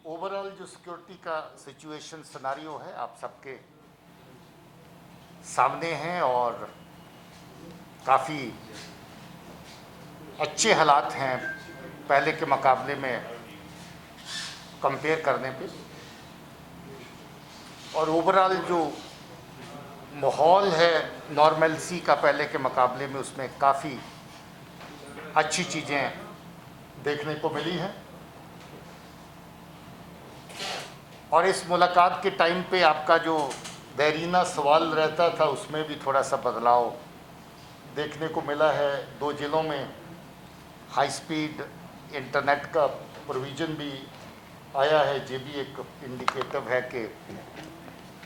Overall जो security का situation scenario है आप सबके सामने हैं और काफ़ी अच्छे हालात हैं पहले के मुकाबले में कंपेयर करने पे। और ओवरऑल जो माहौल है नॉर्मलसी का पहले के मुकाबले में, उसमें काफ़ी अच्छी चीज़ें देखने को मिली हैं। और इस मुलाकात के टाइम पे आपका जो देरीना सवाल रहता था उसमें भी थोड़ा सा बदलाव देखने को मिला है। 2 ज़िलों में हाई स्पीड इंटरनेट का प्रोविज़न भी आया है, ये भी एक इंडिकेटिव है कि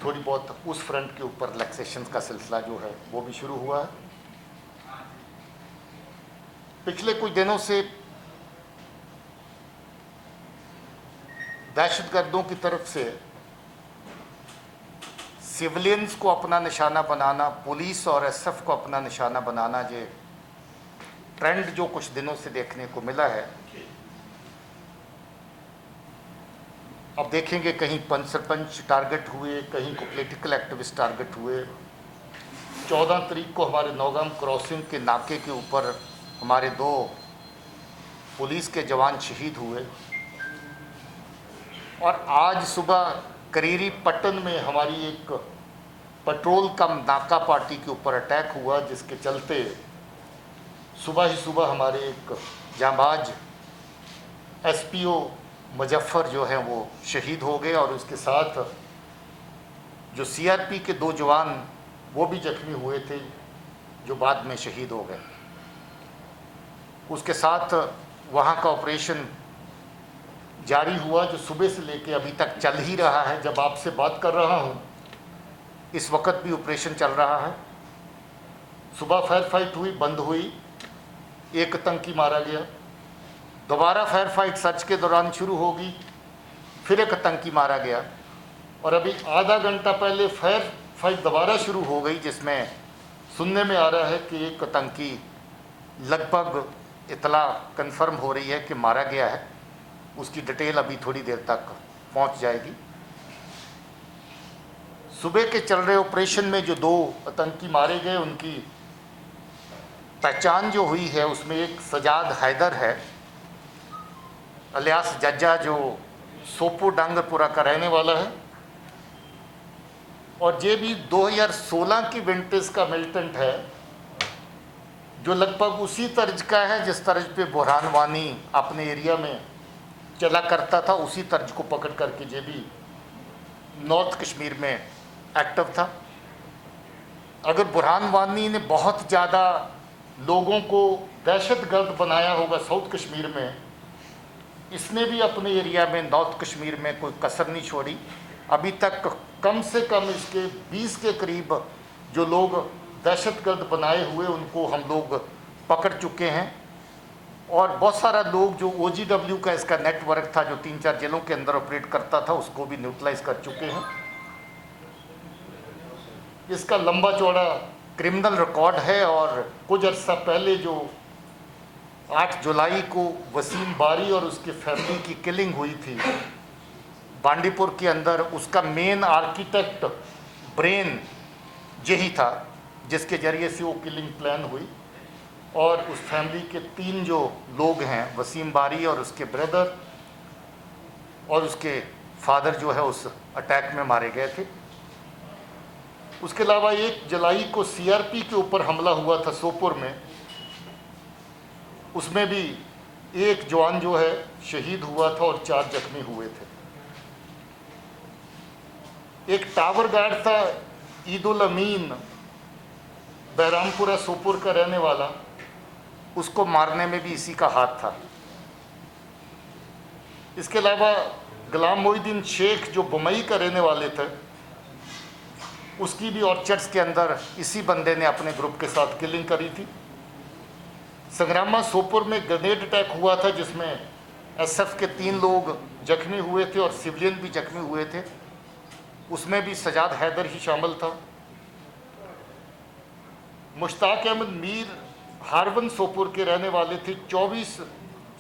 थोड़ी बहुत उस फ्रंट के ऊपर रिलैक्सेशन का सिलसिला जो है वो भी शुरू हुआ है। पिछले कुछ दिनों से दहशतगर्दों की तरफ से सिविलियंस को अपना निशाना बनाना, पुलिस और एसएफ को अपना निशाना बनाना, ये ट्रेंड जो कुछ दिनों से देखने को मिला है। अब देखेंगे कहीं पंच सरपंच टारगेट हुए, कहीं को पॉलिटिकल एक्टिविस्ट टारगेट हुए। 14 तारीख को हमारे नौगाम क्रॉसिंग के नाके के ऊपर हमारे 2 पुलिस के जवान शहीद हुए। और आज सुबह करीरी पट्टन में हमारी एक पेट्रोल कम नाका पार्टी के ऊपर अटैक हुआ, जिसके चलते सुबह ही सुबह हमारे एक जांबाज एसपीओ मुजफ्फर जो हैं वो शहीद हो गए। और उसके साथ जो सीआरपी के 2 जवान वो भी जख्मी हुए थे, जो बाद में शहीद हो गए। उसके साथ वहाँ का ऑपरेशन जारी हुआ, जो सुबह से लेके अभी तक चल ही रहा है। जब आपसे बात कर रहा हूँ इस वक्त भी ऑपरेशन चल रहा है। सुबह फायर फाइट हुई, बंद हुई, एक आतंकी मारा गया। दोबारा फायर फाइट सर्च के दौरान शुरू होगी, फिर एक आतंकी मारा गया। और अभी आधा घंटा पहले फायर फाइट दोबारा शुरू हो गई, जिसमें सुनने में आ रहा है कि एक आतंकी लगभग इतला कंफर्म हो रही है कि मारा गया है। उसकी डिटेल अभी थोड़ी देर तक पहुंच जाएगी। सुबह के चल रहे ऑपरेशन में जो 2 आतंकी मारे गए, उनकी पहचान जो हुई है उसमें एक सजाद हैदर है अलियास जज्जा, जो सोपोर डांगरपुरा का रहने वाला है। और ये भी 2016 की विंटेज का मिलिटेंट है, जो लगभग उसी तर्ज का है जिस तर्ज पे बुरहान वानी अपने एरिया में चला करता था। उसी तर्ज को पकड़ करके ये भी नॉर्थ कश्मीर में एक्टिव था। अगर बुरहान वानी ने बहुत ज़्यादा लोगों को दहशतगर्द बनाया होगा साउथ कश्मीर में, इसने भी अपने एरिया में नॉर्थ कश्मीर में कोई कसर नहीं छोड़ी। अभी तक कम से कम इसके 20 के करीब जो लोग दहशतगर्द बनाए हुए उनको हम लोग पकड़ चुके हैं। और बहुत सारा लोग जो OGW का इसका नेटवर्क था, जो 3-4 जिलों के अंदर ऑपरेट करता था, उसको भी न्यूट्रलाइज कर चुके हैं। इसका लंबा चौड़ा क्रिमिनल रिकॉर्ड है। और कुछ अर्सा पहले जो 8 जुलाई को वसीम बारी और उसके फैमिली की किलिंग हुई थी बांडीपुर के अंदर, उसका मेन आर्किटेक्ट ब्रेन यही था जिसके ज़रिए से वो किलिंग प्लान हुई। और उस फैमिली के 3 जो लोग हैं, वसीम बारी और उसके ब्रदर और उसके फादर जो है उस अटैक में मारे गए थे। उसके अलावा 1 जुलाई को सीआरपी के ऊपर हमला हुआ था सोपोर में, उसमें भी 1 जवान जो है शहीद हुआ था और 4 जख्मी हुए थे। एक टावर गार्ड था ईदुल अमीन, बहरामपुरा सोपोर का रहने वाला, उसको मारने में भी इसी का हाथ था। इसके अलावा गुलाम मोहिद्दीन शेख जो बम्बई का रहने वाले थे, उसकी भी ऑर्चर्ड्स के अंदर इसी बंदे ने अपने ग्रुप के साथ किलिंग करी थी। संग्रामा सोपोर में ग्रेनेड अटैक हुआ था, जिसमें एसएफ के 3 लोग जख्मी हुए थे और सिविलियन भी जख्मी हुए थे। उसमें भी सजाद हैदर ही शामिल था। मुश्ताक अहमद मीर हारवन सोपोर के रहने वाले थे। 24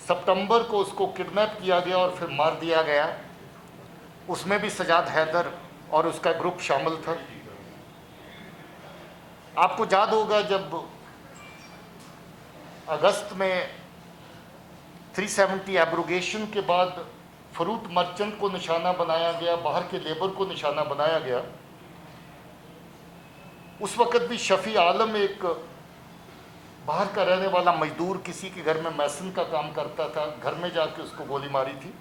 सितंबर को उसको किडनैप किया गया और फिर मार दिया गया। उसमें भी सजाद हैदर और उसका ग्रुप शामिल था। आपको याद होगा जब अगस्त में 370 एब्रोगेशन के बाद फ्रूट मर्चेंट को निशाना बनाया गया, बाहर के लेबर को निशाना बनाया गया, उस वक़्त भी शफ़ी आलम एक बाहर का रहने वाला मजदूर किसी के घर में मैसन का काम करता था, घर में जाके उसको गोली मारी थी।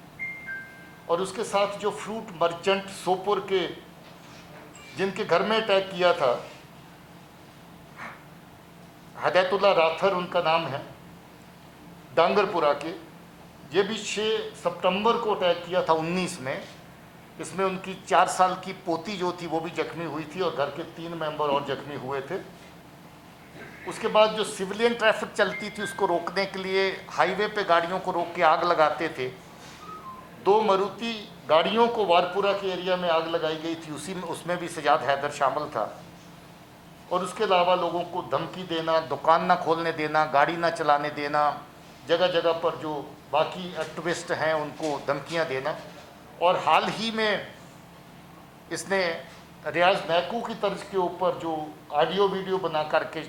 और उसके साथ जो फ्रूट मर्चेंट सोपुर के जिनके घर में अटैक किया था, हदायतुल्लाह राथर उनका नाम है, डांगरपुरा के, ये भी 6 सितंबर को अटैक किया था 19 में। इसमें उनकी 4 साल की पोती जो थी वो भी जख्मी हुई थी और घर के 3 मेंबर और जख्मी हुए थे। उसके बाद जो सिविलियन ट्रैफिक चलती थी उसको रोकने के लिए हाईवे पे गाड़ियों को रोक के आग लगाते थे। 2 मारुति गाड़ियों को वारपुरा के एरिया में आग लगाई गई थी, उसमें भी सजाद हैदर शामिल था। और उसके अलावा लोगों को धमकी देना, दुकान ना खोलने देना, गाड़ी ना चलाने देना, जगह जगह पर जो बाकी एक्टिविस्ट हैं उनको धमकियां देना। और हाल ही में इसने रियाज मैकू की तर्ज के ऊपर जो ऑडियो वीडियो बना करके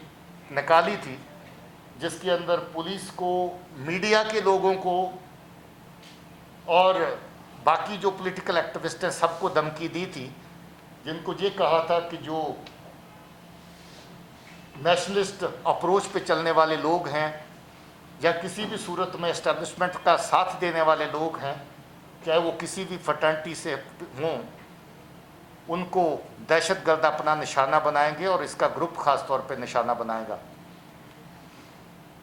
निकाली थी, जिसके अंदर पुलिस को, मीडिया के लोगों को और बाकी जो पॉलिटिकल एक्टिविस्ट हैं सबको धमकी दी थी, जिनको ये कहा था कि जो नेशनलिस्ट अप्रोच पे चलने वाले लोग हैं या किसी भी सूरत में एस्टेब्लिशमेंट का साथ देने वाले लोग हैं, चाहे वो किसी भी फटर्निटी से हों, उनको दहशतगर्द अपना निशाना बनाएंगे और इसका ग्रुप ख़ास तौर पे निशाना बनाएगा।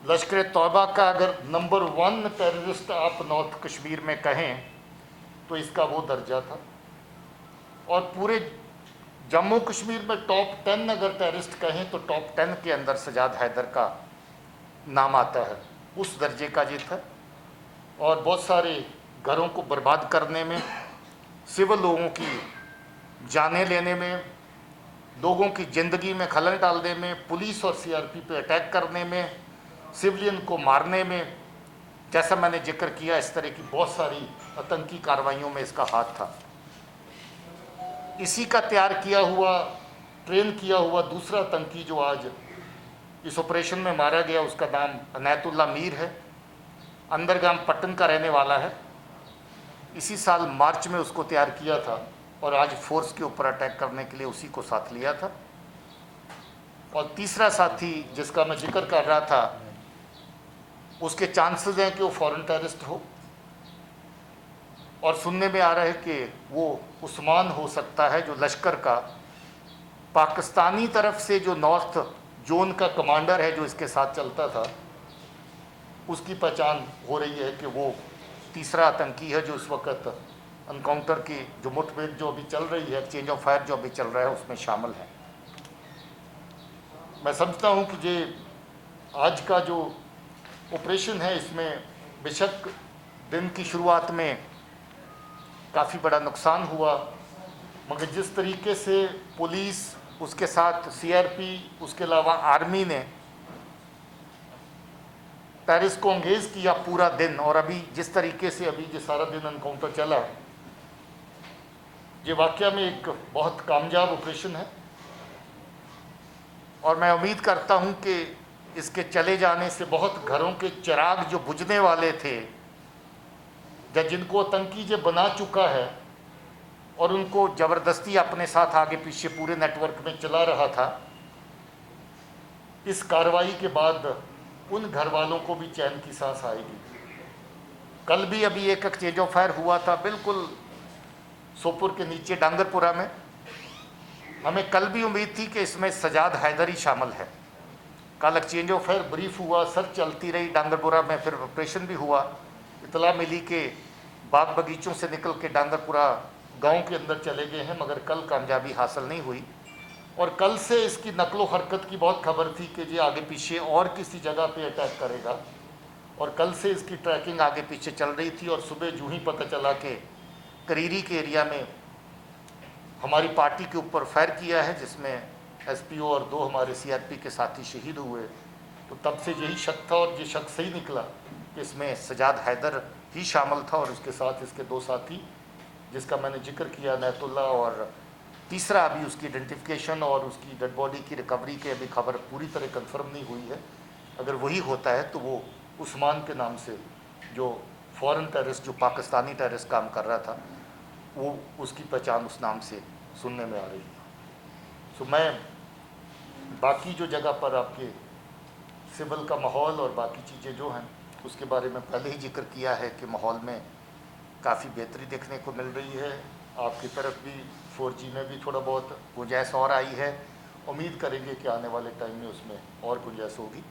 लश्कर तौबा का अगर नंबर 1 टेररिस्ट आप नॉर्थ कश्मीर में कहें तो इसका वो दर्जा था। और पूरे जम्मू कश्मीर में टॉप 10 अगर टेररिस्ट कहें तो टॉप 10 के अंदर सजाद हैदर का नाम आता है, उस दर्जे का ये था। और बहुत सारे घरों को बर्बाद करने में, सिविल लोगों की जानें लेने में, लोगों की ज़िंदगी में खलल डालने में, पुलिस और सीआरपी पे अटैक करने में, सिविलियन को मारने में, जैसा मैंने जिक्र किया, इस तरह की बहुत सारी आतंकी कार्रवाइयों में इसका हाथ था। इसी का तैयार किया हुआ, ट्रेन किया हुआ दूसरा आतंकी जो आज इस ऑपरेशन में मारा गया, उसका नाम अनायतुल्लाह मीर है, अंदरगाम पट्टन का रहने वाला है। इसी साल मार्च में उसको तैयार किया था और आज फोर्स के ऊपर अटैक करने के लिए उसी को साथ लिया था। और तीसरा साथी जिसका मैं जिक्र कर रहा था, उसके चांसेस हैं कि वो फॉरेन टेररिस्ट हो, और सुनने में आ रहा है कि वो उस्मान हो सकता है, जो लश्कर का पाकिस्तानी तरफ से जो नॉर्थ जोन का कमांडर है जो इसके साथ चलता था, उसकी पहचान हो रही है कि वो तीसरा आतंकी है जो इस वक्त एनकाउंटर की जो मुठभेड़ जो अभी चल रही है, एक्सचेंज ऑफ फायर जो अभी चल रहा है, उसमें शामिल है। मैं समझता हूँ कि ये आज का जो ऑपरेशन है, इसमें बेशक दिन की शुरुआत में काफ़ी बड़ा नुकसान हुआ, मगर जिस तरीके से पुलिस, उसके साथ सीआरपी, उसके अलावा आर्मी ने टेररिस्ट को एंगेज किया पूरा दिन, और अभी जिस तरीके से अभी जो सारा दिन एनकाउंटर चला, ये वाकया में एक बहुत कामयाब ऑपरेशन है। और मैं उम्मीद करता हूँ कि इसके चले जाने से बहुत घरों के चिराग जो बुझने वाले थे, या जिनको आतंकी जो बना चुका है और उनको ज़बरदस्ती अपने साथ आगे पीछे पूरे नेटवर्क में चला रहा था, इस कार्रवाई के बाद उन घर वालों को भी चैन की सांस आएगी। कल भी अभी एक एक्सचेंज ऑफ फायर हुआ था बिल्कुल सोपुर के नीचे डांगरपुरा में। हमें कल भी उम्मीद थी कि इसमें सजाद हैदर ही शामिल है। कल एक्सचेंज ऑफ फायर ब्रीफ हुआ, सर्च चलती रही डांगरपुरा में, फिर ऑपरेशन भी हुआ। इतला मिली कि बाग बगीचों से निकल के डांगरपुरा गांव के अंदर चले गए हैं, मगर कल कामयाबी हासिल नहीं हुई। और कल से इसकी नकलो हरकत की बहुत खबर थी कि ये आगे पीछे और किसी जगह पे अटैक करेगा, और कल से इसकी ट्रैकिंग आगे पीछे चल रही थी। और सुबह जो ही पता चला कि करीरी के एरिया में हमारी पार्टी के ऊपर फायर किया है, जिसमें एसपीओ और 2 हमारे सीआरपी के साथी शहीद हुए, तो तब से यही शक था, और ये शक सही निकला कि इसमें सजाद हैदर ही शामिल था और उसके साथ इसके 2 साथी। जिसका मैंने जिक्र किया नैतुल्ला, और तीसरा अभी उसकी आइडेंटिफिकेशन और उसकी डेड बॉडी की रिकवरी के अभी खबर पूरी तरह कंफर्म नहीं हुई है। अगर वही होता है तो वो उस्मान के नाम से जो फॉरेन टेररिस्ट, जो पाकिस्तानी टेररिस्ट काम कर रहा था, वो उसकी पहचान उस नाम से सुनने में आ रही है। सो मैं बाकी जो जगह पर आपके सिविल का माहौल और बाकी चीज़ें जो हैं उसके बारे में पहले ही जिक्र किया है कि माहौल में काफ़ी बेहतरी देखने को मिल रही है। आपकी तरफ भी 4G में भी थोड़ा बहुत गुंजाइश और आई है। उम्मीद करेंगे कि आने वाले टाइम में उसमें और गुंजाइश होगी।